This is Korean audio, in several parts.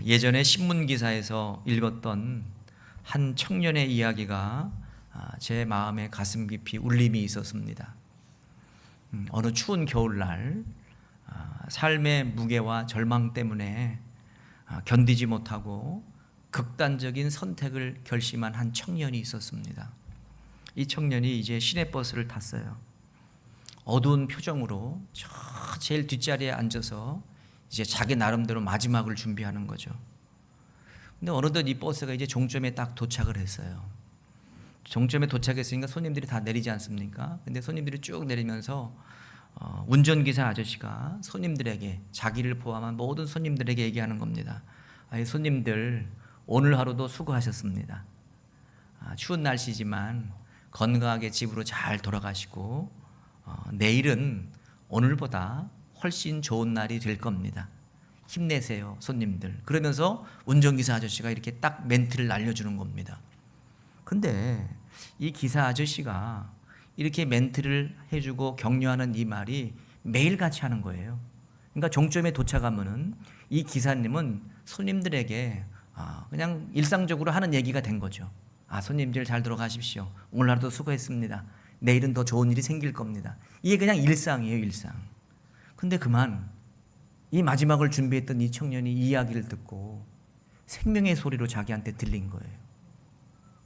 예전에 신문 기사에서 읽었던 한 청년의 이야기가 제 마음에 가슴 깊이 울림이 있었습니다. 어느 추운 겨울날 삶의 무게와 절망 때문에 견디지 못하고 극단적인 선택을 결심한 한 청년이 있었습니다. 이 청년이 이제 시내버스를 탔어요. 어두운 표정으로 저 제일 뒷자리에 앉아서 이제 자기 나름대로 마지막을 준비하는 거죠. 근데 어느덧 이 버스가 이제 종점에 딱 도착을 했어요. 종점에 도착했으니까 손님들이 다 내리지 않습니까? 근데 손님들이 쭉 내리면서 운전기사 아저씨가 손님들에게, 자기를 포함한 모든 손님들에게 얘기하는 겁니다. 손님들, 오늘 하루도 수고하셨습니다. 추운 날씨지만 건강하게 집으로 잘 돌아가시고 내일은 오늘보다 훨씬 좋은 날이 될 겁니다. 힘내세요, 손님들. 그러면서 운전기사 아저씨가 이렇게 딱 멘트를 날려주는 겁니다. 근데 이 기사 아저씨가 이렇게 멘트를 해주고 격려하는 이 말이 매일같이 하는 거예요. 그러니까 종점에 도착하면은 이 기사님은 손님들에게 그냥 일상적으로 하는 얘기가 된 거죠. 손님들 잘 들어가십시오. 오늘 하루도 수고했습니다. 내일은 더 좋은 일이 생길 겁니다. 이게 그냥 일상이에요, 일상. 근데 그만 이 마지막을 준비했던 이 청년이 이 이야기를 듣고 생명의 소리로 자기한테 들린 거예요.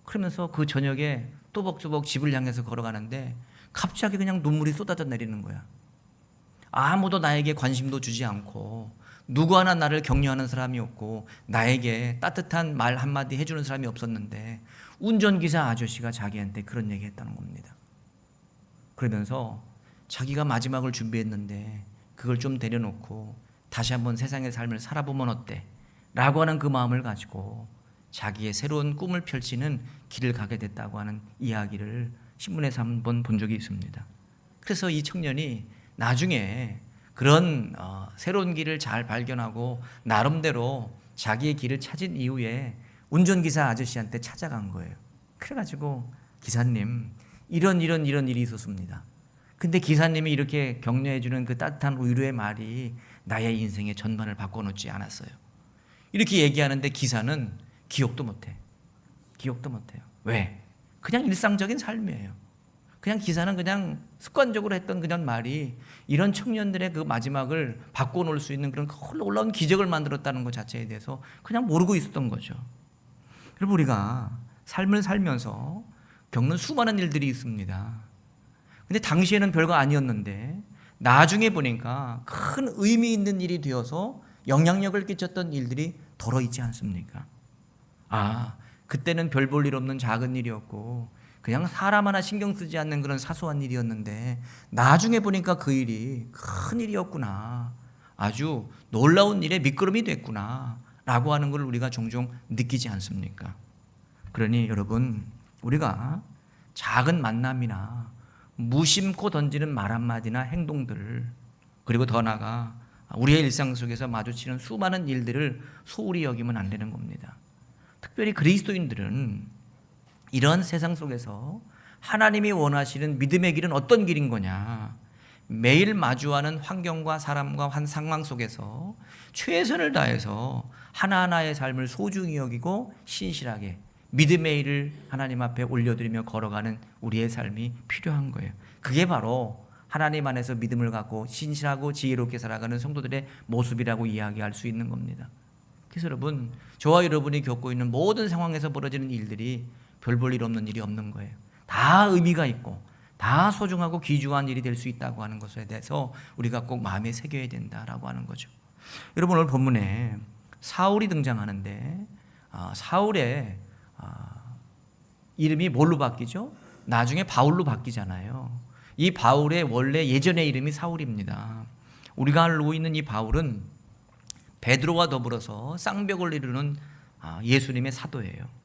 그러면서 그 저녁에 또벅또벅 집을 향해서 걸어가는데 갑자기 그냥 눈물이 쏟아져 내리는 거야. 아무도 나에게 관심도 주지 않고 누구 하나 나를 격려하는 사람이 없고 나에게 따뜻한 말 한마디 해주는 사람이 없었는데 운전기사 아저씨가 자기한테 그런 얘기 했다는 겁니다. 그러면서 자기가 마지막을 준비했는데 그걸 좀 내려놓고 다시 한번 세상의 삶을 살아보면 어때? 라고 하는 그 마음을 가지고 자기의 새로운 꿈을 펼치는 길을 가게 됐다고 하는 이야기를 신문에서 한번 본 적이 있습니다. 그래서 이 청년이 나중에 그런 새로운 길을 잘 발견하고 나름대로 자기의 길을 찾은 이후에 운전기사 아저씨한테 찾아간 거예요. 그래가지고 기사님, 이런 일이 있었습니다. 근데 기사님이 이렇게 격려해주는 그 따뜻한 위로의 말이 나의 인생의 전반을 바꿔놓지 않았어요. 이렇게 얘기하는데 기사는 기억도 못해요. 왜? 그냥 일상적인 삶이에요. 그냥 기사는 그냥 습관적으로 했던 그냥 말이 이런 청년들의 그 마지막을 바꿔놓을 수 있는 그런 놀라운 기적을 만들었다는 것 자체에 대해서 그냥 모르고 있었던 거죠. 여러분, 우리가 삶을 살면서 겪는 수많은 일들이 있습니다. 근데 당시에는 별거 아니었는데 나중에 보니까 큰 의미 있는 일이 되어서 영향력을 끼쳤던 일들이 덜어 있지 않습니까? 그때는 별 볼 일 없는 작은 일이었고 그냥 사람 하나 신경 쓰지 않는 그런 사소한 일이었는데 나중에 보니까 그 일이 큰 일이었구나, 아주 놀라운 일의 밑거름이 됐구나 라고 하는 걸 우리가 종종 느끼지 않습니까? 그러니 여러분, 우리가 작은 만남이나 무심코 던지는 말 한마디나 행동들, 그리고 더 나아가 우리의 일상 속에서 마주치는 수많은 일들을 소홀히 여기면 안 되는 겁니다. 특별히 그리스도인들은 이런 세상 속에서 하나님이 원하시는 믿음의 길은 어떤 길인 거냐, 매일 마주하는 환경과 사람과 한 상황 속에서 최선을 다해서 하나하나의 삶을 소중히 여기고 신실하게 믿음의 일을 하나님 앞에 올려드리며 걸어가는 우리의 삶이 필요한 거예요. 그게 바로 하나님 안에서 믿음을 갖고 신실하고 지혜롭게 살아가는 성도들의 모습이라고 이야기할 수 있는 겁니다. 그래서 여러분, 저와 여러분이 겪고 있는 모든 상황에서 벌어지는 일들이 별 볼 일 없는 일이 없는 거예요. 다 의미가 있고 다 소중하고 귀중한 일이 될 수 있다고 하는 것에 대해서 우리가 꼭 마음에 새겨야 된다라고 하는 거죠. 여러분, 오늘 본문에 사울이 등장하는데 사울의 이름이 뭘로 바뀌죠? 나중에 바울로 바뀌잖아요. 이 바울의 원래 예전의 이름이 사울입니다. 우리가 알고 있는 이 바울은 베드로와 더불어서 쌍벽을 이루는 예수님의 사도예요.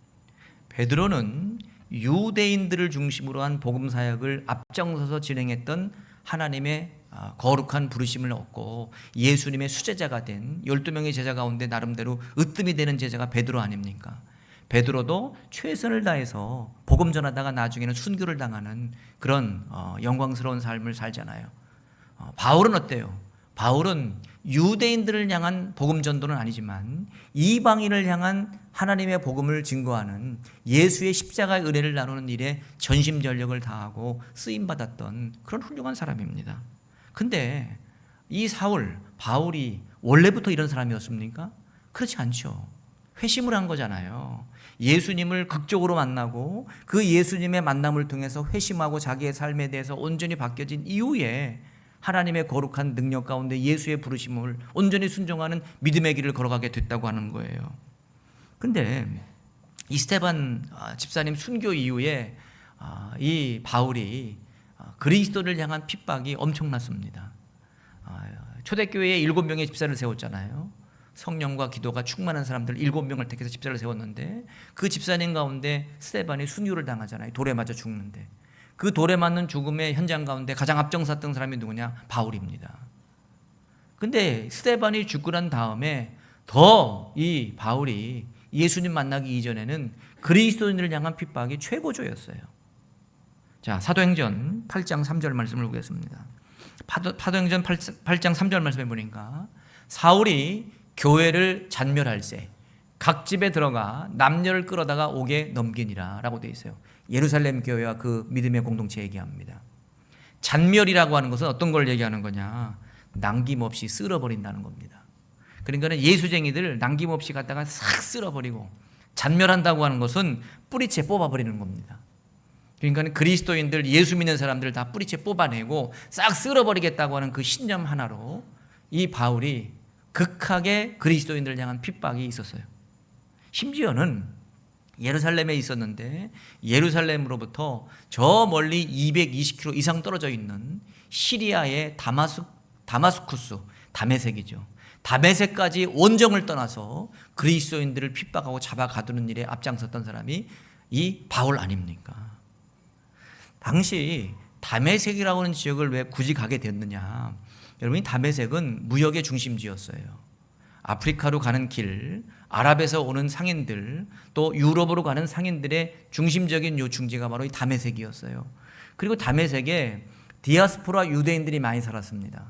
베드로는 유대인들을 중심으로 한 복음 사역을 앞장서서 진행했던 하나님의 거룩한 부르심을 얻고 예수님의 수제자가 된 12명의 제자 가운데 나름대로 으뜸이 되는 제자가 베드로 아닙니까? 베드로도 최선을 다해서 복음 전하다가 나중에는 순교를 당하는 그런 영광스러운 삶을 살잖아요. 바울은 어때요? 바울은 유대인들을 향한 복음 전도는 아니지만 이방인을 향한 하나님의 복음을 증거하는 예수의 십자가의 은혜를 나누는 일에 전심전력을 다하고 쓰임받았던 그런 훌륭한 사람입니다. 근데 이 바울이 원래부터 이런 사람이었습니까? 그렇지 않죠. 회심을 한 거잖아요. 예수님을 극적으로 만나고 그 예수님의 만남을 통해서 회심하고 자기의 삶에 대해서 온전히 바뀌어진 이후에 하나님의 거룩한 능력 가운데 예수의 부르심을 온전히 순종하는 믿음의 길을 걸어가게 됐다고 하는 거예요. 근데 이 스데반 집사님 순교 이후에 이 바울이 그리스도를 향한 핍박이 엄청났습니다. 초대교회에 7명의 집사를 세웠잖아요. 성령과 기도가 충만한 사람들 7명을 택해서 집사를 세웠는데 그 집사님 가운데 스데반이 순교를 당하잖아요. 돌에 맞아 죽는데 그 돌에 맞는 죽음의 현장 가운데 가장 앞장섰던 사람이 누구냐? 바울입니다. 근데 스데반이 죽고 난 다음에 더 이 바울이 예수님 만나기 이전에는 그리스도인을 향한 핍박이 최고조였어요. 자, 사도행전 8장 3절 말씀을 보겠습니다. 사도행전 8장 3절 말씀해 보니까 사울이 교회를 잔멸할세 각 집에 들어가 남녀를 끌어다가 옥에 넘기니라 라고 되어 있어요. 예루살렘 교회와 그 믿음의 공동체 얘기합니다. 잔멸이라고 하는 것은 어떤 걸 얘기하는 거냐? 남김없이 쓸어버린다는 겁니다. 그러니까 예수쟁이들 남김없이 갖다가 싹 쓸어버리고, 잔멸한다고 하는 것은 뿌리채 뽑아버리는 겁니다. 그러니까 그리스도인들, 예수 믿는 사람들 다 뿌리채 뽑아내고 싹 쓸어버리겠다고 하는 그 신념 하나로 이 바울이 극하게 그리스도인들을 향한 핍박이 있었어요. 심지어는 예루살렘에 있었는데 예루살렘으로부터 저 멀리 220km 이상 떨어져 있는 시리아의 다마스쿠스, 다메섹이죠. 다메섹까지 원정을 떠나서 그리스도인들을 핍박하고 잡아 가두는 일에 앞장섰던 사람이 이 바울 아닙니까? 당시 다메섹이라고 하는 지역을 왜 굳이 가게 됐느냐? 여러분, 다메섹은 무역의 중심지였어요. 아프리카로 가는 길, 아랍에서 오는 상인들, 또 유럽으로 가는 상인들의 중심적인 요 중지가 바로 이 다메섹이었어요. 그리고 다메섹에 디아스포라 유대인들이 많이 살았습니다.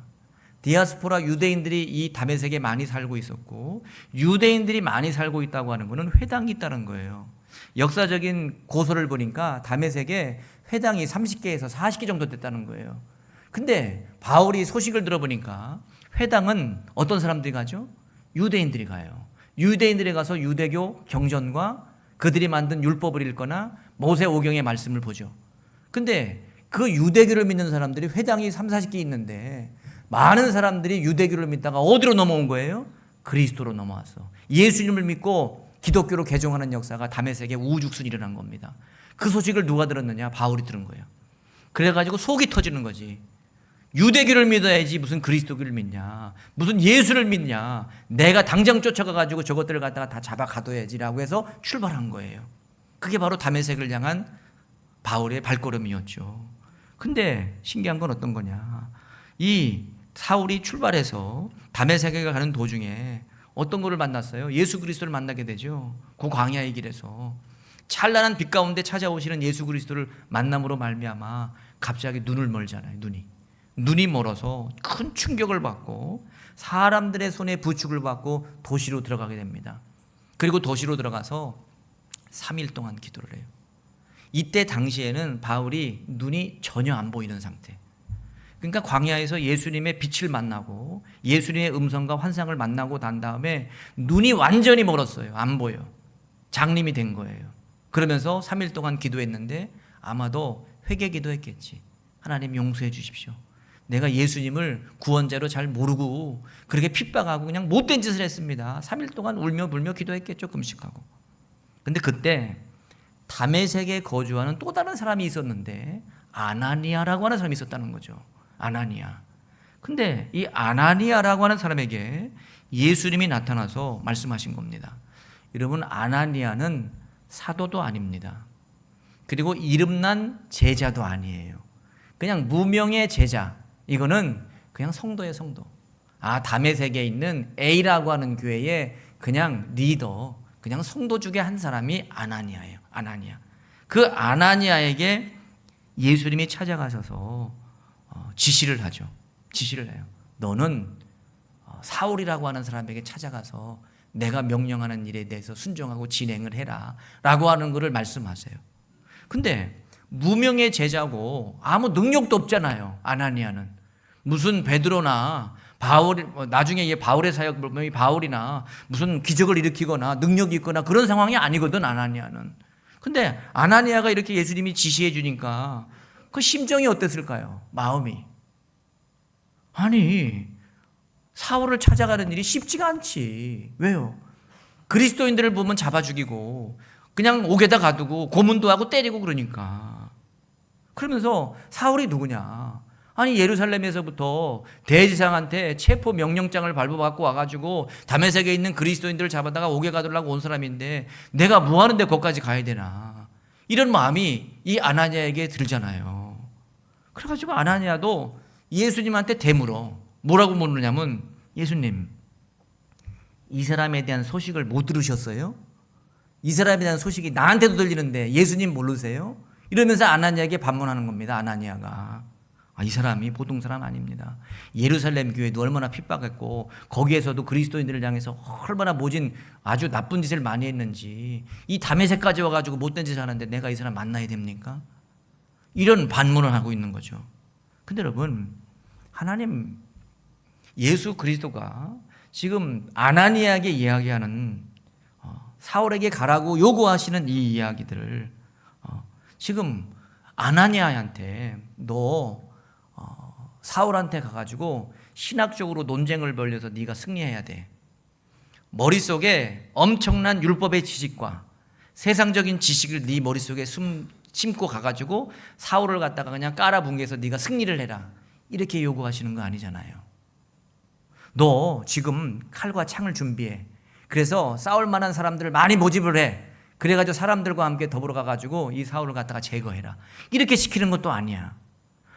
디아스포라 유대인들이 이 다메섹에 많이 살고 있었고, 유대인들이 많이 살고 있다고 하는 것은 회당이 있다는 거예요. 역사적인 고서를 보니까 다메섹에 회당이 30개에서 40개 정도 됐다는 거예요. 근데 바울이 소식을 들어보니까 회당은 어떤 사람들이 가죠? 유대인들이 가요. 유대인들이 가서 유대교 경전과 그들이 만든 율법을 읽거나 모세오경의 말씀을 보죠. 근데 그 유대교를 믿는 사람들이 회당이 30, 40개 있는데 많은 사람들이 유대교를 믿다가 어디로 넘어온 거예요? 그리스도로 넘어왔어. 예수님을 믿고 기독교로 개종하는 역사가 다메섹에 우후죽순 일어난 겁니다. 그 소식을 누가 들었느냐? 바울이 들은 거예요. 그래가지고 속이 터지는 거지. 유대교를 믿어야지 무슨 그리스도교를 믿냐, 무슨 예수를 믿냐, 내가 당장 쫓아가가지고 저것들을 갖다가 다 잡아 가둬야지라고 해서 출발한 거예요. 그게 바로 다메섹을 향한 바울의 발걸음이었죠. 근데 신기한 건 어떤 거냐? 이 사울이 출발해서 다메섹에 가는 도중에 어떤 거를 만났어요? 예수 그리스도를 만나게 되죠. 그 광야의 길에서 찬란한 빛 가운데 찾아오시는 예수 그리스도를 만남으로 말미암아 갑자기 눈을 멀잖아요. 눈이 멀어서 큰 충격을 받고 사람들의 손에 부축을 받고 도시로 들어가게 됩니다. 그리고 도시로 들어가서 3일 동안 기도를 해요. 이때 당시에는 바울이 눈이 전혀 안 보이는 상태. 그러니까 광야에서 예수님의 빛을 만나고 예수님의 음성과 환상을 만나고 난 다음에 눈이 완전히 멀었어요. 안 보여. 장님이 된 거예요. 그러면서 3일 동안 기도했는데 아마도 회개 기도했겠지. 하나님 용서해 주십시오. 내가 예수님을 구원자로 잘 모르고 그렇게 핍박하고 그냥 못된 짓을 했습니다. 3일 동안 울며 불며 기도했겠죠. 금식하고. 근데 그때 다메섹에 거주하는 또 다른 사람이 있었는데 아나니아라고 하는 사람이 있었다는 거죠. 아나니아. 근데 이 아나니아라고 하는 사람에게 예수님이 나타나서 말씀하신 겁니다. 여러분, 아나니아는 사도도 아닙니다. 그리고 이름난 제자도 아니에요. 그냥 무명의 제자. 이거는 그냥 성도예요, 성도. 다메섹에 있는 A라고 하는 교회의 그냥 리더, 그냥 성도 중에 한 사람이 아나니아예요. 아나니아. 그 아나니아에게 예수님이 찾아가셔서 지시를 하죠. 지시를 해요. 너는 사울이라고 하는 사람에게 찾아가서 내가 명령하는 일에 대해서 순종하고 진행을 해라 라고 하는 것을 말씀하세요. 근데 무명의 제자고 아무 능력도 없잖아요. 아나니아는 무슨 베드로나 바울, 나중에 얘 바울의 사역 바울이나 무슨 기적을 일으키거나 능력이 있거나 그런 상황이 아니거든. 아나니아는. 근데 아나니아가 이렇게 예수님이 지시해 주니까 그 심정이 어땠을까요? 마음이. 아니, 사울을 찾아가는 일이 쉽지가 않지. 왜요? 그리스도인들을 보면 잡아 죽이고 그냥 옥에다 가두고 고문도 하고 때리고 그러니까. 그러면서 사울이 누구냐? 아니, 예루살렘에서부터 대지상한테 체포 명령장을 발부받고 와가지고 다메섹에 있는 그리스도인들을 잡아다가 옥에 가두려고 온 사람인데 내가 뭐 하는데 거기까지 가야 되나? 이런 마음이 이 아나니아에게 들잖아요. 그래가지고 아나니아도 예수님한테 되물어. 뭐라고 묻느냐면, 예수님, 이 사람에 대한 소식을 못 들으셨어요? 이 사람에 대한 소식이 나한테도 들리는데 예수님 모르세요? 이러면서 아나니아에게 반문하는 겁니다. 아나니아가. 이 사람이 보통 사람 아닙니다. 예루살렘 교회도 얼마나 핍박했고 거기에서도 그리스도인들을 향해서 얼마나 모진 아주 나쁜 짓을 많이 했는지, 이 다메섹까지 와가지고 못된 짓을 하는데 내가 이 사람 만나야 됩니까? 이런 반문을 하고 있는 거죠. 근데 여러분, 하나님 예수 그리스도가 지금 아나니아에게 이야기하는 사울에게 가라고 요구하시는 이 이야기들을 지금 아나니아한테 너 사울한테 가가지고 신학적으로 논쟁을 벌여서 네가 승리해야 돼. 머릿속에 엄청난 율법의 지식과 세상적인 지식을 네 머릿속에 심고 가가지고 사울을 갖다가 그냥 깔아뭉개서 네가 승리를 해라. 이렇게 요구하시는 거 아니잖아요. 너 지금 칼과 창을 준비해. 그래서 싸울 만한 사람들을 많이 모집을 해. 그래가지고 사람들과 함께 더불어 가가지고 이 사울을 갖다가 제거해라. 이렇게 시키는 것도 아니야.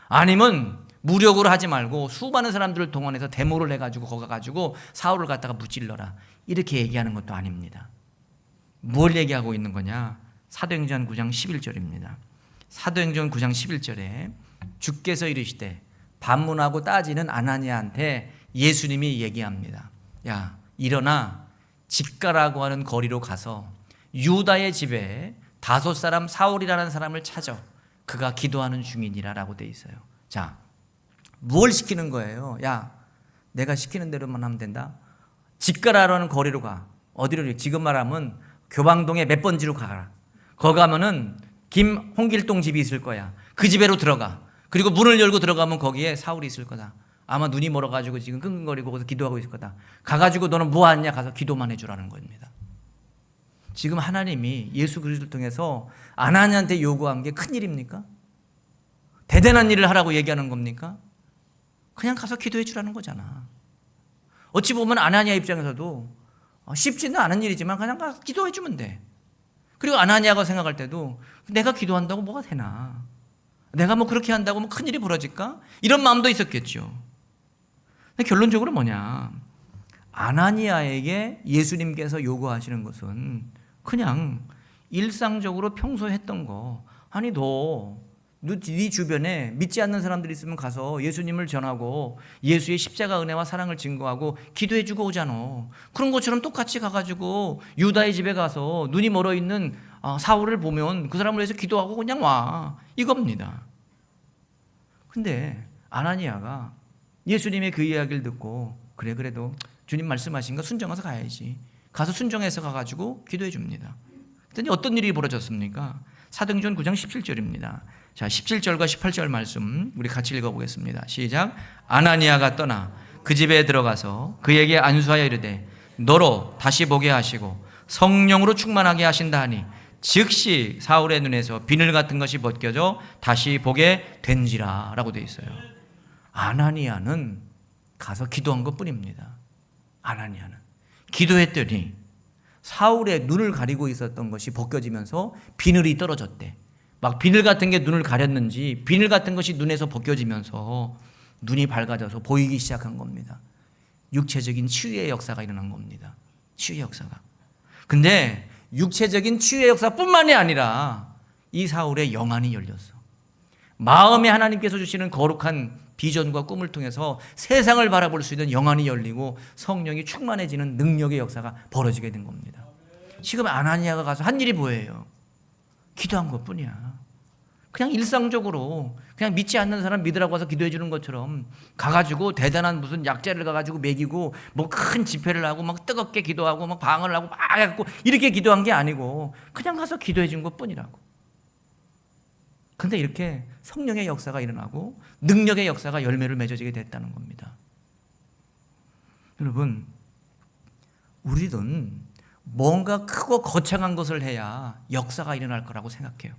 아니면 무력으로 하지 말고 수많은 사람들을 동원해서 데모를 해가지고 거기 가가지고 사울을 갖다가 무찔러라. 이렇게 얘기하는 것도 아닙니다. 뭘 얘기하고 있는 거냐? 사도행전 9장 11절입니다. 사도행전 9장 11절에 주께서 이르시되 반문하고 따지는 아나니아한테 예수님이 얘기합니다. 야, 일어나 집가라고 하는 거리로 가서 유다의 집에 5 사람 사울이라는 사람을 찾아. 그가 기도하는 중이니라 라고 돼 있어요. 자, 뭘 시키는 거예요? 야, 내가 시키는 대로만 하면 된다. 집가라는 거리로 가. 어디로? 지금 말하면 교방동의 몇 번지로 가라. 거기 가면은 홍길동 집이 있을 거야. 그 집에로 들어가. 그리고 문을 열고 들어가면 거기에 사울이 있을 거다. 아마 눈이 멀어가지고 지금 끙끙거리고 거기서 기도하고 있을 거다. 가가지고 너는 뭐 하냐? 가서 기도만 해주라는 겁니다. 지금 하나님이 예수 그리스도를 통해서 아나니아한테 요구한 게 큰일입니까? 대단한 일을 하라고 얘기하는 겁니까? 그냥 가서 기도해 주라는 거잖아. 어찌 보면 아나니아 입장에서도 쉽지는 않은 일이지만 그냥 가서 기도해 주면 돼. 그리고 아나니아가 생각할 때도 내가 기도한다고 뭐가 되나? 내가 뭐 그렇게 한다고 뭐 큰일이 벌어질까? 이런 마음도 있었겠죠. 근데 결론적으로 뭐냐? 아나니아에게 예수님께서 요구하시는 것은 그냥 일상적으로 평소에 했던 거. 아니, 네 주변에 믿지 않는 사람들이 있으면 가서 예수님을 전하고 예수의 십자가 은혜와 사랑을 증거하고 기도해 주고 오잖아. 그런 것처럼 똑같이 가가지고 유다의 집에 가서 눈이 멀어 있는 사울을 보면 그 사람을 위해서 기도하고 그냥 와. 이겁니다. 근데 아나니아가 예수님의 그 이야기를 듣고 그래, 그래도 주님 말씀하신 거 순종해서 가야지. 가서 순종해서 가가지고 기도해 줍니다. 그랬더니 어떤 일이 벌어졌습니까? 사도행전 9장 17절입니다. 자, 17절과 18절 말씀 우리 같이 읽어보겠습니다. 시작. 아나니아가 떠나 그 집에 들어가서 그에게 안수하여 이르되 너로 다시 보게 하시고 성령으로 충만하게 하신다 하니 즉시 사울의 눈에서 비늘 같은 것이 벗겨져 다시 보게 된지라 라고 되어 있어요. 아나니아는 가서 기도한 것뿐입니다. 아나니아는 기도했더니 사울의 눈을 가리고 있었던 것이 벗겨지면서 비늘이 떨어졌대. 막 비늘 같은 게 눈을 가렸는지 비늘 같은 것이 눈에서 벗겨지면서 눈이 밝아져서 보이기 시작한 겁니다. 육체적인 치유의 역사가 일어난 겁니다. 치유의 역사가. 근데 육체적인 치유의 역사뿐만이 아니라 이 사울의 영안이 열렸어. 마음에 하나님께서 주시는 거룩한 비전과 꿈을 통해서 세상을 바라볼 수 있는 영안이 열리고 성령이 충만해지는 능력의 역사가 벌어지게 된 겁니다. 지금 아나니아가 가서 한 일이 뭐예요? 기도한 것뿐이야. 그냥 일상적으로 그냥 믿지 않는 사람 믿으라고 해서 기도해 주는 것처럼 가가지고 대단한 무슨 약재를 가가지고 먹이고 뭐 큰 집회를 하고 막 뜨겁게 기도하고 막 방언을 하고 막 해갖고 이렇게 기도한 게 아니고 그냥 가서 기도해 준 것뿐이라고. 근데 이렇게 성령의 역사가 일어나고 능력의 역사가 열매를 맺어지게 됐다는 겁니다. 여러분, 우리는 뭔가 크고 거창한 것을 해야 역사가 일어날 거라고 생각해요.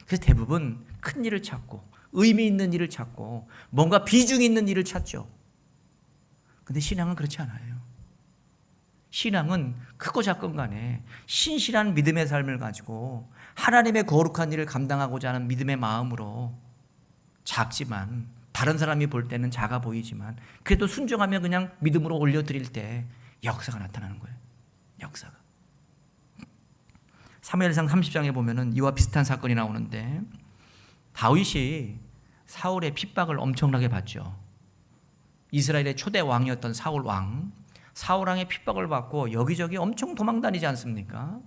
그래서 대부분 큰 일을 찾고 의미 있는 일을 찾고 뭔가 비중 있는 일을 찾죠. 근데 신앙은 그렇지 않아요. 신앙은 크고 작건 간에 신실한 믿음의 삶을 가지고 하나님의 거룩한 일을 감당하고자 하는 믿음의 마음으로 작지만 다른 사람이 볼 때는 작아 보이지만 그래도 순종하며 그냥 믿음으로 올려드릴 때 역사가 나타나는 거예요. 역사가. 사무엘상 30장에 보면은 이와 비슷한 사건이 나오는데 다윗이 사울의 핍박을 엄청나게 받죠. 이스라엘의 초대 왕이었던 사울 왕의 핍박을 받고 여기저기 엄청 도망다니지 않습니까?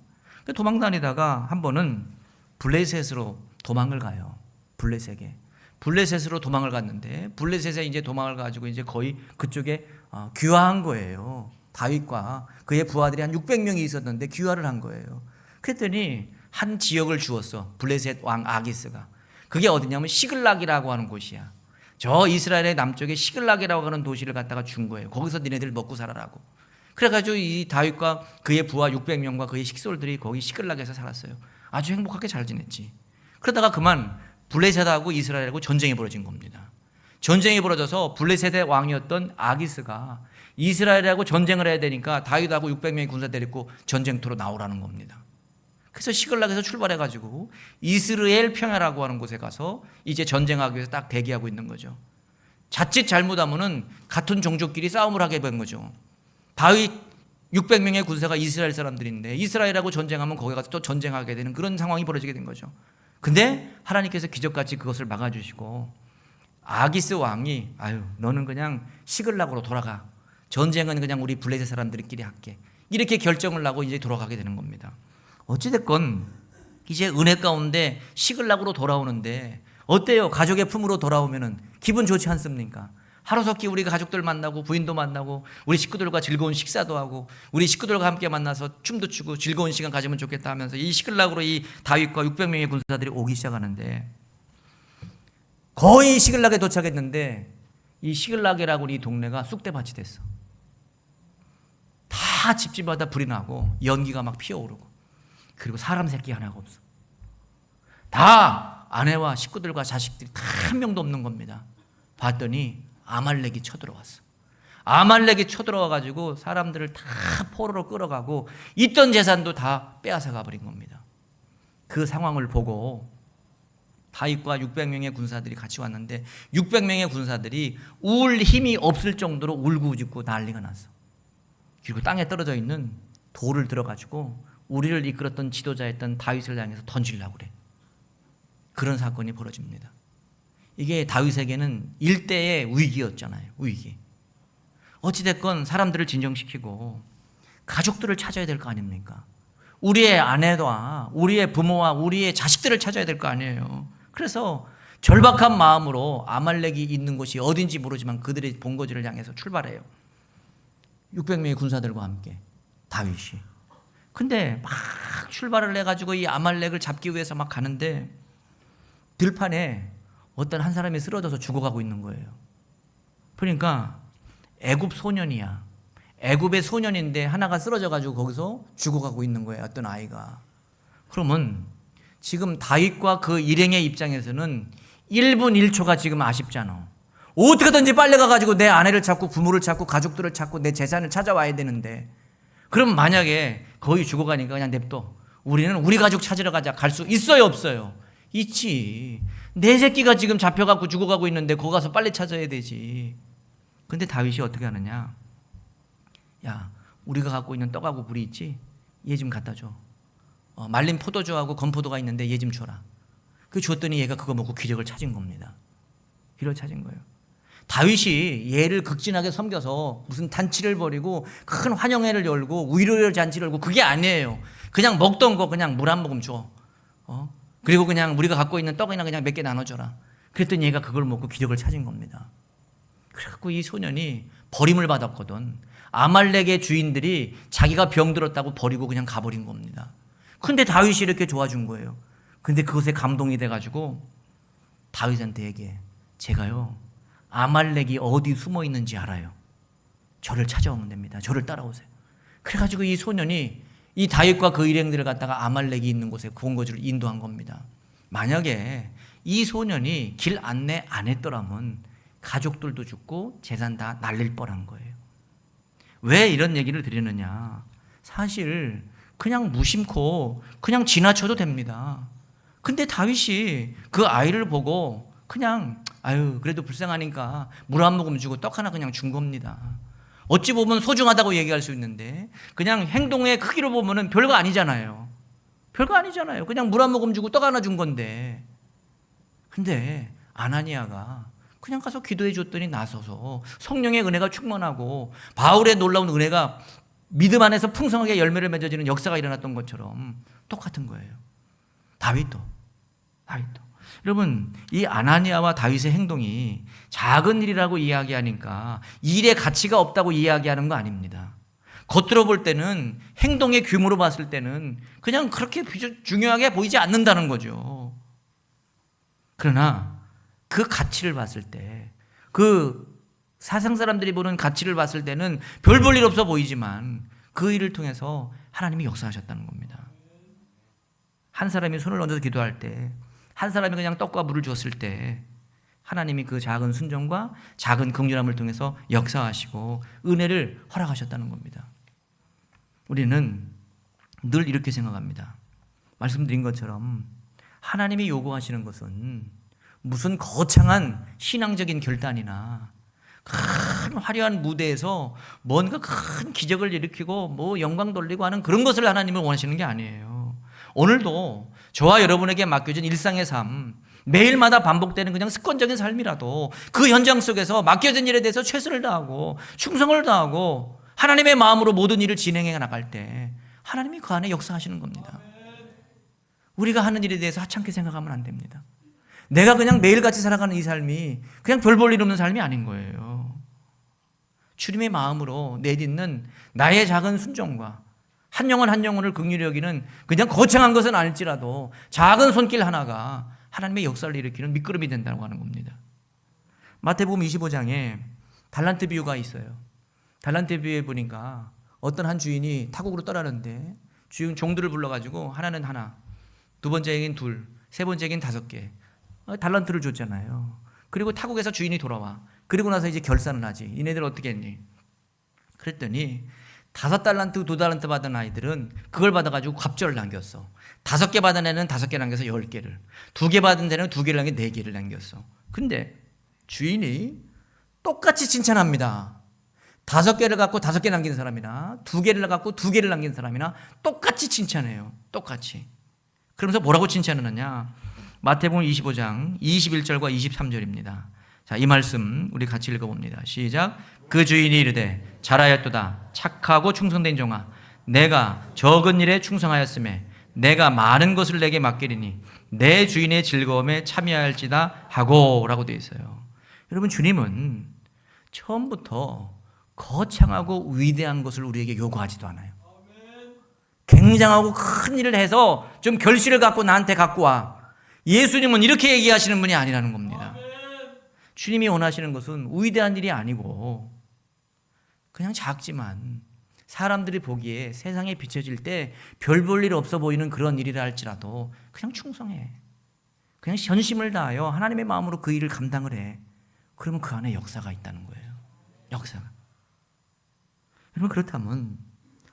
도망다니다가 한 번은 블레셋으로 도망을 가요. 블레셋으로 도망을 갔는데 블레셋에 이제 도망을 가지고 이제 거의 그쪽에 귀화한 거예요. 다윗과 그의 부하들이 한 600명이 있었는데 귀화를 한 거예요. 그랬더니 한 지역을 주었어. 블레셋 왕 아기스가. 그게 어디냐면 시글락이라고 하는 곳이야. 저 이스라엘의 남쪽에 시글락이라고 하는 도시를 갖다가 준 거예요. 거기서 니네들 먹고 살아라고. 그래가지고 이 다윗과 그의 부하 600명과 그의 식솔들이 거기 시글락에서 살았어요. 아주 행복하게 잘 지냈지. 그러다가 그만 블레셋하고 이스라엘하고 전쟁이 벌어진 겁니다. 전쟁이 벌어져서 블레셋의 왕이었던 아기스가 이스라엘하고 전쟁을 해야 되니까 다윗하고 600명의 군사 데리고 전쟁터로 나오라는 겁니다. 그래서 시글락에서 출발해가지고 이스라엘 평야라고 하는 곳에 가서 이제 전쟁하기 위해서 딱 대기하고 있는 거죠. 자칫 잘못하면은 같은 종족끼리 싸움을 하게 된 거죠. 다윗 600명의 군사가 이스라엘 사람들인데 이스라엘하고 전쟁하면 거기 가서 또 전쟁하게 되는 그런 상황이 벌어지게 된 거죠. 근데 하나님께서 기적같이 그것을 막아주시고 아기스 왕이 너는 그냥 시글락으로 돌아가. 전쟁은 그냥 우리 블레셋 사람들끼리 할게. 이렇게 결정을 하고 이제 돌아가게 되는 겁니다. 어찌됐건 이제 은혜 가운데 시글락으로 돌아오는데 어때요? 가족의 품으로 돌아오면은 기분 좋지 않습니까? 하루속히 우리 가족들 만나고 부인도 만나고 우리 식구들과 즐거운 식사도 하고 우리 식구들과 함께 만나서 춤도 추고 즐거운 시간 가지면 좋겠다 하면서 이 시글락으로 이 다윗과 600명의 군사들이 오기 시작하는데 거의 시글락에 도착했는데 이 시글락이라고 이 동네가 쑥대밭이 됐어. 다 집집마다 불이 나고 연기가 막 피어오르고 그리고 사람 새끼 하나가 없어. 다 아내와 식구들과 자식들이 다 한 명도 없는 겁니다. 봤더니 아말렉이 쳐들어왔어. 아말렉이 쳐들어와가지고 사람들을 다 포로로 끌어가고 있던 재산도 다 빼앗아가 버린 겁니다. 그 상황을 보고 다윗과 600명의 군사들이 같이 왔는데 600명의 군사들이 울 힘이 없을 정도로 울고짖고 난리가 났어. 그리고 땅에 떨어져 있는 돌을 들어가지고 우리를 이끌었던 지도자였던 다윗을 향해서 던지려고 그래. 그런 사건이 벌어집니다. 이게 다윗에게는 일대의 위기였잖아요. 위기. 어찌됐건 사람들을 진정시키고 가족들을 찾아야 될 거 아닙니까? 우리의 아내와 우리의 부모와 우리의 자식들을 찾아야 될 거 아니에요. 그래서 절박한 마음으로 아말렉이 있는 곳이 어딘지 모르지만 그들의 본거지를 향해서 출발해요. 600명의 군사들과 함께 다윗이. 근데 막 출발을 해가지고 이 아말렉을 잡기 위해서 막 가는데 들판에 어떤 한 사람이 쓰러져서 죽어가고 있는 거예요. 그러니까 애굽 소년이야. 애굽의 소년인데 하나가 쓰러져가지고 거기서 죽어가고 있는 거예요. 어떤 아이가. 그러면 지금 다윗과 그 일행의 입장에서는 1분 1초가 지금 아쉽잖아. 어떻게든지 빨리 가가지고 내 아내를 찾고 부모를 찾고 가족들을 찾고 내 재산을 찾아와야 되는데 그럼 만약에 거의 죽어가니까 그냥 냅둬. 우리는 우리 가족 찾으러 가자. 갈 수 있어요 없어요? 있지. 내 새끼가 지금 잡혀갖고 죽어가고 있는데 거기 가서 빨리 찾아야 되지. 근데 다윗이 어떻게 하느냐. 야, 우리가 갖고 있는 떡하고 물이 있지? 얘 좀 갖다 줘. 말린 포도주하고 건포도가 있는데 얘 좀 줘라. 그 줬더니 얘가 그거 먹고 기력을 찾은 겁니다. 기도를 찾은 거예요. 다윗이 예를 극진하게 섬겨서 무슨 잔치를 벌이고 큰 환영회를 열고 위로의 잔치를 열고 그게 아니에요. 그냥 먹던 거 그냥 물 한 모금 줘. 그리고 그냥 우리가 갖고 있는 떡이나 그냥 몇 개 나눠줘라. 그랬더니 얘가 그걸 먹고 기적을 찾은 겁니다. 그래갖고 이 소년이 버림을 받았거든. 아말렉의 주인들이 자기가 병들었다고 버리고 그냥 가버린 겁니다. 근데 다윗이 이렇게 도와준 거예요. 근데 그것에 감동이 돼가지고 다윗한테 얘기해. 제가요 아말렉이 어디 숨어 있는지 알아요. 저를 찾아오면 됩니다. 저를 따라오세요. 그래가지고 이 소년이 이 다윗과 그 일행들을 갖다가 아말렉이 있는 곳에 본거지를 인도한 겁니다. 만약에 이 소년이 길 안내 안 했더라면 가족들도 죽고 재산 다 날릴 뻔한 거예요. 왜 이런 얘기를 드리느냐? 사실 그냥 무심코 그냥 지나쳐도 됩니다. 근데 다윗이 그 아이를 보고 그냥 그래도 불쌍하니까 물 한 모금 주고 떡 하나 그냥 준 겁니다. 어찌 보면 소중하다고 얘기할 수 있는데 그냥 행동의 크기로 보면은 별거 아니잖아요. 별거 아니잖아요. 그냥 물 한 모금 주고 떡 하나 준 건데. 근데 아나니아가 그냥 가서 기도해 줬더니 나서서 성령의 은혜가 충만하고 바울의 놀라운 은혜가 믿음 안에서 풍성하게 열매를 맺어지는 역사가 일어났던 것처럼 똑같은 거예요. 다윗도. 여러분, 이 아나니아와 다윗의 행동이 작은 일이라고 이야기하니까 일의 가치가 없다고 이야기하는 거 아닙니다. 겉으로 볼 때는 행동의 규모로 봤을 때는 그냥 그렇게 중요하게 보이지 않는다는 거죠. 그러나 그 가치를 봤을 때, 그 사상 사람들이 보는 가치를 봤을 때는 별 볼 일 없어 보이지만 그 일을 통해서 하나님이 역사하셨다는 겁니다. 한 사람이 손을 얹어서 기도할 때, 한 사람이 그냥 떡과 물을 주었을 때 하나님이 그 작은 순종과 작은 긍휼함을 통해서 역사하시고 은혜를 허락하셨다는 겁니다. 우리는 늘 이렇게 생각합니다. 말씀드린 것처럼 하나님이 요구하시는 것은 무슨 거창한 신앙적인 결단이나 큰 화려한 무대에서 뭔가 큰 기적을 일으키고 뭐 영광 돌리고 하는 그런 것을 하나님은 원하시는 게 아니에요. 오늘도 저와 여러분에게 맡겨진 일상의 삶, 매일마다 반복되는 그냥 습관적인 삶이라도 그 현장 속에서 맡겨진 일에 대해서 최선을 다하고 충성을 다하고 하나님의 마음으로 모든 일을 진행해 나갈 때 하나님이 그 안에 역사하시는 겁니다. 우리가 하는 일에 대해서 하찮게 생각하면 안 됩니다. 내가 그냥 매일같이 살아가는 이 삶이 그냥 별 볼 일 없는 삶이 아닌 거예요. 주님의 마음으로 내딛는 나의 작은 순종과 한 영혼 한 영혼을 긍휼히 여기는 그냥 거창한 것은 아닐지라도 작은 손길 하나가 하나님의 역사를 일으키는 밑거름이 된다고 하는 겁니다. 마태복음 25장에 달란트 비유가 있어요. 달란트 비유에 보니까 어떤 한 주인이 타국으로 떠나는데 주인 종들을 불러가지고 하나는 하나, 두 번째에겐 둘, 세 번째에겐 5개 달란트를 줬잖아요. 그리고 타국에서 주인이 돌아와. 그리고 나서 이제 결산을 하지. 이네들 어떻게 했니? 그랬더니 5달란트, 2달란트 받은 아이들은 그걸 받아가지고 갑절을 남겼어. 5개 받은 애는 5개 남겨서 10개를, 2개 받은 애는 2개를 남겨 4개를 남겼어. 근데 주인이 똑같이 칭찬합니다. 5개를 갖고 5개 남긴 사람이나 2개를 갖고 2개를 남긴 사람이나 똑같이 칭찬해요. 똑같이. 그러면서 뭐라고 칭찬을 하냐? 마태복음 25장 21절과 23절입니다. 자, 이 말씀 우리 같이 읽어봅니다. 시작. 그 주인이 이르되 잘하였도다 착하고 충성된 종아, 내가 적은 일에 충성하였음에 내가 많은 것을 내게 맡기리니 내 주인의 즐거움에 참여할지다 하고 라고 되어 있어요. 여러분, 주님은 처음부터 거창하고 위대한 것을 우리에게 요구하지도 않아요. 굉장하고 큰 일을 해서 좀 결실을 갖고 나한테 갖고 와. 예수님은 이렇게 얘기하시는 분이 아니라는 겁니다. 주님이 원하시는 것은 위대한 일이 아니고 그냥 작지만 사람들이 보기에 세상에 비춰질 때 별 볼 일 없어 보이는 그런 일이라 할지라도 그냥 충성해. 그냥 전심을 다하여 하나님의 마음으로 그 일을 감당을 해. 그러면 그 안에 역사가 있다는 거예요. 역사가. 여러분, 그렇다면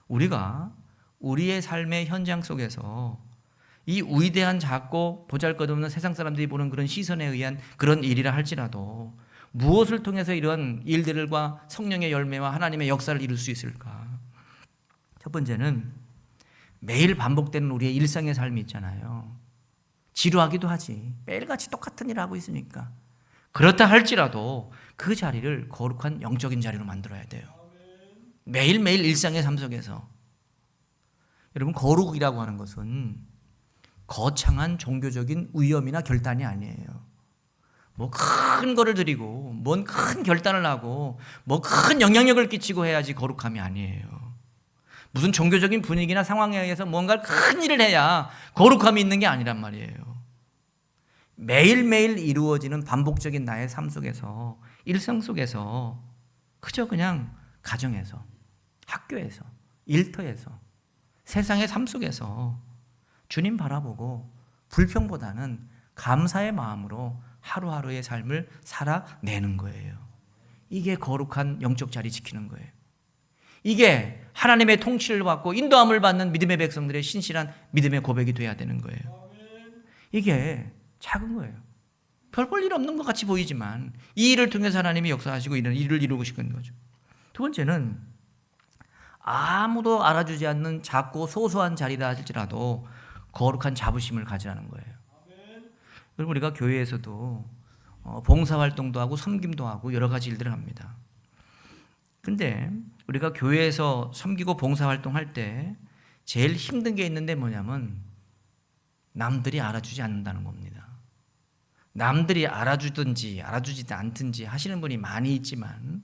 우리가 우리의 삶의 현장 속에서 이 위대한 작고 보잘것없는 세상 사람들이 보는 그런 시선에 의한 그런 일이라 할지라도 무엇을 통해서 이런 일들과 성령의 열매와 하나님의 역사를 이룰 수 있을까? 첫 번째는 매일 반복되는 우리의 일상의 삶이 있잖아요. 지루하기도 하지. 매일같이 똑같은 일을 하고 있으니까. 그렇다 할지라도 그 자리를 거룩한 영적인 자리로 만들어야 돼요. 매일매일 일상의 삶 속에서. 여러분, 거룩이라고 하는 것은 거창한 종교적인 위험이나 결단이 아니에요. 뭐 큰 거를 드리고 뭔 큰 결단을 하고 뭐 큰 영향력을 끼치고 해야지 거룩함이 아니에요. 무슨 종교적인 분위기나 상황에 의해서 뭔가 큰 일을 해야 거룩함이 있는 게 아니란 말이에요. 매일매일 이루어지는 반복적인 나의 삶 속에서, 일상 속에서, 그저 그냥 가정에서, 학교에서, 일터에서, 세상의 삶 속에서 주님 바라보고 불평보다는 감사의 마음으로 하루하루의 삶을 살아내는 거예요. 이게 거룩한 영적 자리 지키는 거예요. 이게 하나님의 통치를 받고 인도함을 받는 믿음의 백성들의 신실한 믿음의 고백이 돼야 되는 거예요. 이게 작은 거예요. 별 볼 일 없는 것 같이 보이지만 이 일을 통해서 하나님이 역사하시고 이런 일을 이루고 싶은 거죠. 두 번째는 아무도 알아주지 않는 작고 소소한 자리다 할지라도 거룩한 자부심을 가지라는 거예요. 그리고 우리가 교회에서도 봉사활동도 하고 섬김도 하고 여러 가지 일들을 합니다. 근데 우리가 교회에서 섬기고 봉사활동할 때 제일 힘든 게 있는데 뭐냐면 남들이 알아주지 않는다는 겁니다. 남들이 알아주든지 알아주지 않든지 하시는 분이 많이 있지만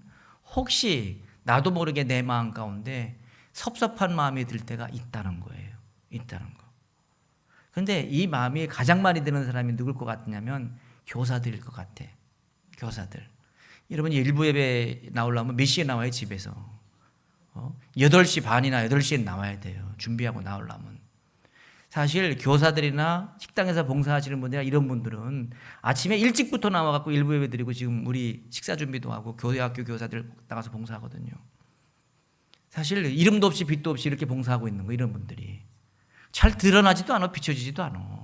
혹시 나도 모르게 내 마음 가운데 섭섭한 마음이 들 때가 있다는 거예요. 있다는 거. 근데 이 마음이 가장 많이 드는 사람이 누굴 것 같냐면 교사들일 것 같아. 교사들. 여러분이 일부 예배 나오려면 몇 시에 나와요, 집에서? 8시 반이나 8시에 나와야 돼요. 준비하고 나오려면. 사실 교사들이나 식당에서 봉사하시는 분들이나 이런 분들은 아침에 일찍부터 나와갖고 일부 예배 드리고 지금 우리 식사 준비도 하고 교회학교 교사들 나가서 봉사하거든요. 사실 이름도 없이 빛도 없이 이렇게 봉사하고 있는 거, 이런 분들이. 잘 드러나지도 않아, 비춰지지도 않아.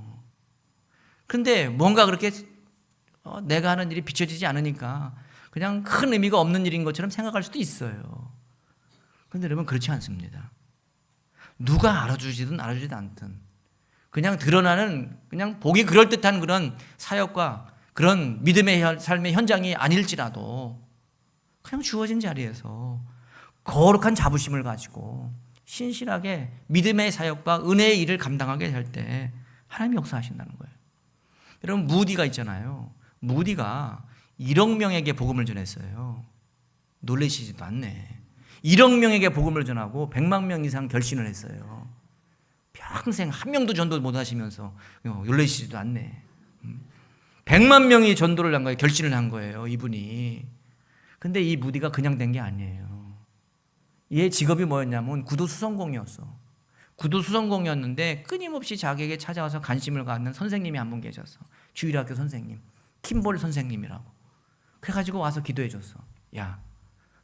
근데 뭔가 그렇게 내가 하는 일이 비춰지지 않으니까 그냥 큰 의미가 없는 일인 것처럼 생각할 수도 있어요. 그런데 여러분, 그렇지 않습니다. 누가 알아주지든 알아주지도 않든 그냥 드러나는, 그냥 보기 그럴듯한 그런 사역과 그런 믿음의 삶의 현장이 아닐지라도 그냥 주어진 자리에서 거룩한 자부심을 가지고 신실하게 믿음의 사역과 은혜의 일을 감당하게 될 때 하나님이 역사하신다는 거예요. 여러분, 무디가 있잖아요. 무디가 1억 명에게 복음을 전했어요. 놀라시지도 않네. 1억 명에게 복음을 전하고 100만 명 이상 결신을 했어요. 평생 한 명도 전도 못 하시면서 놀라시지도 않네. 100만 명이 전도를 한 거예요. 결신을 한 거예요, 이분이. 근데 이 무디가 그냥 된 게 아니에요. 얘 직업이 뭐였냐면 구두수선공이었어. 구두수선공이었는데 끊임없이 자기에게 찾아와서 관심을 갖는 선생님이 한 분 계셨어. 주일학교 선생님, 킴볼 선생님이라고. 그래가지고 와서 기도해 줬어. 야,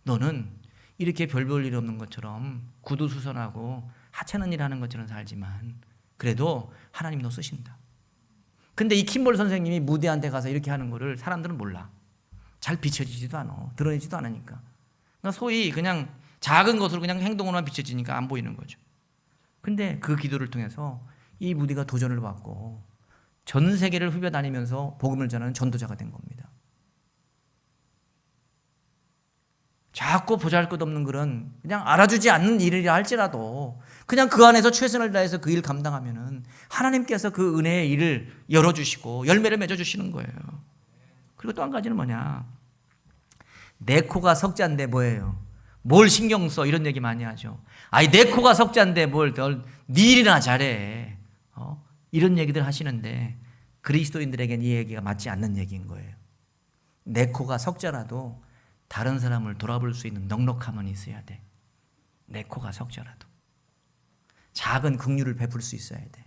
너는 이렇게 별 볼 일 없는 것처럼 구두수선하고 하찮은 일 하는 것처럼 살지만 그래도 하나님 너 쓰신다. 근데 이 킴볼 선생님이 무대한테 가서 이렇게 하는 거를 사람들은 몰라. 잘 비춰지지도 않아. 드러내지도 않으니까. 그러니까 소위 그냥 작은 것으로 그냥 행동으로만 비춰지니까 안 보이는 거죠. 근데 그 기도를 통해서 이 무디가 도전을 받고 전 세계를 휘벼다니면서 복음을 전하는 전도자가 된 겁니다. 자꾸 보잘것없는 그런 그냥 알아주지 않는 일이라 할지라도 그냥 그 안에서 최선을 다해서 그 일 감당하면은 하나님께서 그 은혜의 일을 열어주시고 열매를 맺어주시는 거예요. 그리고 또 한 가지는 뭐냐, 내 코가 석자인데 뭐예요? 뭘 신경 써? 이런 얘기 많이 하죠. 아니, 내 코가 석자인데 뭘 네 일이나 잘해. 이런 얘기들 하시는데 그리스도인들에게는 이 얘기가 맞지 않는 얘기인 거예요. 내 코가 석자라도 다른 사람을 돌아볼 수 있는 넉넉함은 있어야 돼. 내 코가 석자라도 작은 긍휼을 베풀 수 있어야 돼.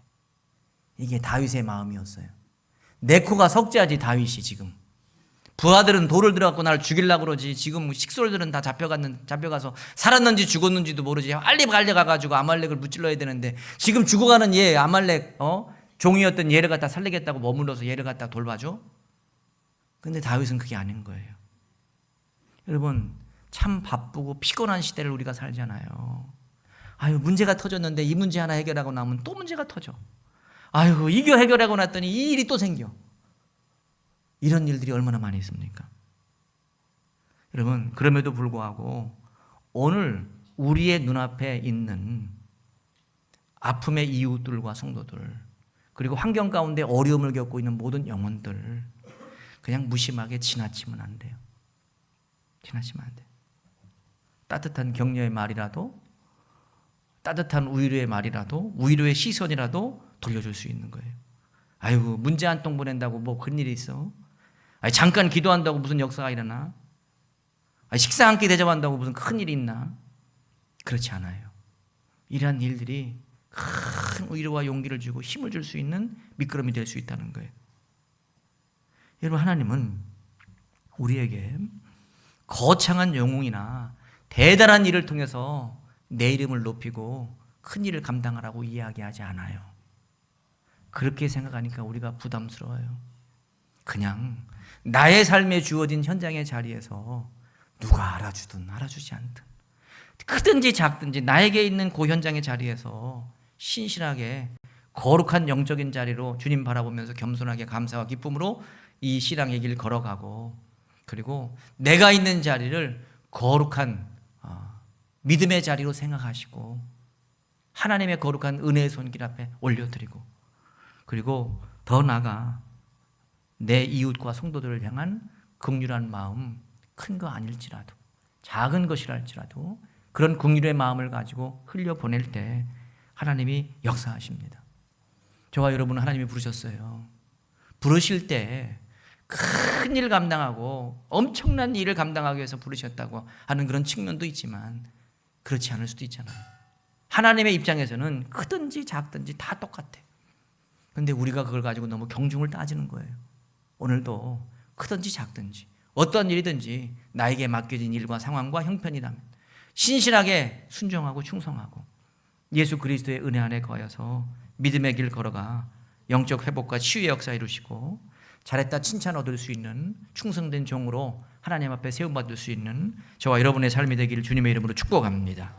이게 다윗의 마음이었어요. 내 코가 석자지 다윗이. 지금 부하들은 돌을 들어갖고 나를 죽이려고 그러지. 지금 식솔들은 다 잡혀가서 살았는지 죽었는지도 모르지. 빨리 가가지고 아말렉을 무찔러야 되는데 지금 죽어가는 얘 아말렉 종이었던 얘를 갖다 살리겠다고 머물러서 얘를 갖다 돌봐줘. 근데 다윗은 그게 아닌 거예요. 여러분, 참 바쁘고 피곤한 시대를 우리가 살잖아요. 아유, 문제가 터졌는데 이 문제 하나 해결하고 나면 또 문제가 터져. 아유, 이거 해결하고 났더니 이 일이 또 생겨. 이런 일들이 얼마나 많이 있습니까? 여러분, 그럼에도 불구하고 오늘 우리의 눈앞에 있는 아픔의 이웃들과 성도들, 그리고 환경 가운데 어려움을 겪고 있는 모든 영혼들 그냥 무심하게 지나치면 안 돼요. 지나치면 안 돼요. 따뜻한 격려의 말이라도, 따뜻한 위로의 말이라도, 위로의 시선이라도 돌려줄 수 있는 거예요. 아이고, 문제 한 통 보낸다고 뭐 그런 일이 있어? 아니, 잠깐 기도한다고 무슨 역사가 일어나? 아니, 식사 한 끼 대접한다고 무슨 큰 일이 있나? 그렇지 않아요. 이러한 일들이 큰 위로와 용기를 주고 힘을 줄 수 있는 미끄럼이 될 수 있다는 거예요. 여러분, 하나님은 우리에게 거창한 영웅이나 대단한 일을 통해서 내 이름을 높이고 큰 일을 감당하라고 이야기하지 않아요. 그렇게 생각하니까 우리가 부담스러워요. 그냥 나의 삶에 주어진 현장의 자리에서 누가 알아주든 알아주지 않든, 크든지 작든지 나에게 있는 그 현장의 자리에서 신실하게 거룩한 영적인 자리로 주님 바라보면서 겸손하게 감사와 기쁨으로 이 신앙의 길 걸어가고, 그리고 내가 있는 자리를 거룩한 믿음의 자리로 생각하시고 하나님의 거룩한 은혜의 손길 앞에 올려드리고, 그리고 더 나아가 내 이웃과 성도들을 향한 긍휼한 마음, 큰 거 아닐지라도 작은 것이랄지라도 그런 긍휼의 마음을 가지고 흘려보낼 때 하나님이 역사하십니다. 저와 여러분은 하나님이 부르셨어요. 부르실 때 큰 일을 감당하고 엄청난 일을 감당하기 위해서 부르셨다고 하는 그런 측면도 있지만 그렇지 않을 수도 있잖아요. 하나님의 입장에서는 크든지 작든지 다 똑같아. 그런데 우리가 그걸 가지고 너무 경중을 따지는 거예요. 오늘도 크든지 작든지 어떤 일이든지 나에게 맡겨진 일과 상황과 형편이라면 신실하게 순종하고 충성하고 예수 그리스도의 은혜 안에 거여서 믿음의 길 걸어가 영적 회복과 치유의 역사 이루시고 잘했다 칭찬 얻을 수 있는 충성된 종으로 하나님 앞에 세움받을 수 있는 저와 여러분의 삶이 되기를 주님의 이름으로 축복합니다.